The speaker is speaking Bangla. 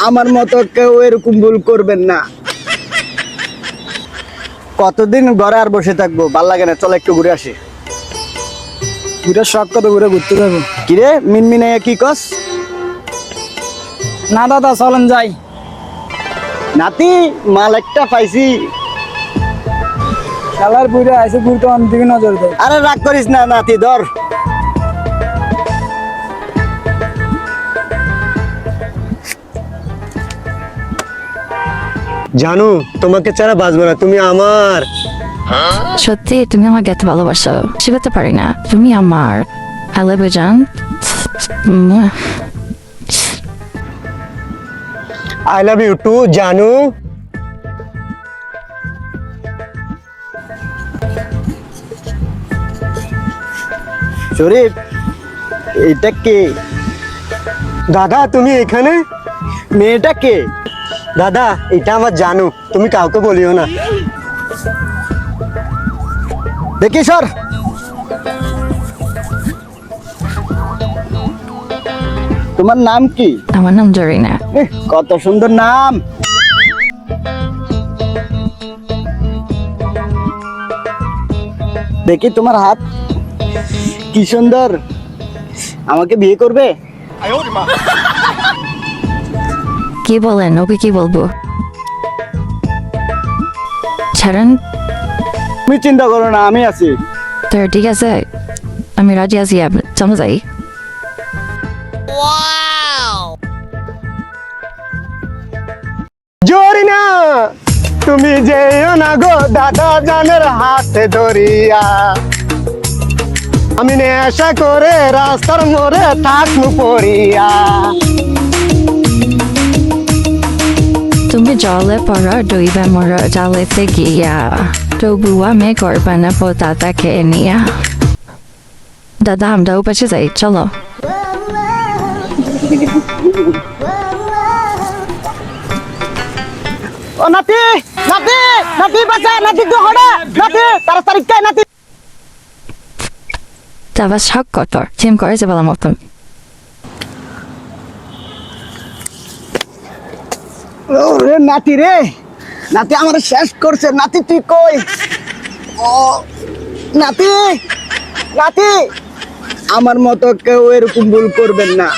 আমার মতো কেউ এরকম ভুল করবেন না। কতদিন ঘরে আর বসে থাকবো, ভাল লাগে না, চলো একটু ঘুরে আসি। ঘুরে শখ কত ঘুরে ঘুরতে যাবো। কিরে মিনমিনে কি কস? না দাদা চলেন যাই। নাতি মাল একটা পাইছি। খেলার বুড়ে আইসে ঘুরতে অনেক দিকে নজর দেয়। আরে রাগ করিস না নাতি, ধর। জানু তোমাকে ছাড়া বাঁচবো না, তুমি আমার। সত্যি তুমি আমাকে এত ভালোবাসো, শিখাতে পারি না। তুমি আমার আই লাভ ইউ জান। আই লাভ ইউ টু জানু। শরীফ, এটা কে? দাদা তুমি এখানে? মেয়েটা কে? দাদা এটা আমার জানু, তুমি কাউকে বলিও না। দেখি সর। তোমার নাম কি? আমার নাম জরিনা। কত সুন্দর নাম। দেখি তোমার হাত, কি সুন্দর। আমাকে বিয়ে করবে? কি বলেন, ওকে কি বলবো? ছাড়েন। তুমি চিন্তা করো না, আমি আছি। তো ঠিক আছে, আমি রাজি আছি, চলো যাই। জরিনা তুমি যেও না গো দাদা জানের হাতে ধরিয়া, আমি নেশা করে রাস্তার মোড়ে থাকনু পড়িয়া। তুমি জলে পড়ো ডুইবে মরো জালেতে গিয়া, তবু আমি করবা না পোতাটাকে নিয়া। দাদা আমরা উপাসে যাই, চলো। ও নাতি, নাতি, নাতি বাঁচা, নাতি তো হড়া, নাতি তাড়াতাড়ি কে নাতি। তারপর শখ কত চিম করেছে বলার মতন। ওরে নাতি রে, নাতি আমার শেষ করছে। নাতি তুই কই? ও নাতি, নাতি আমার মতো কেউ এরকম ভুল করবেন না।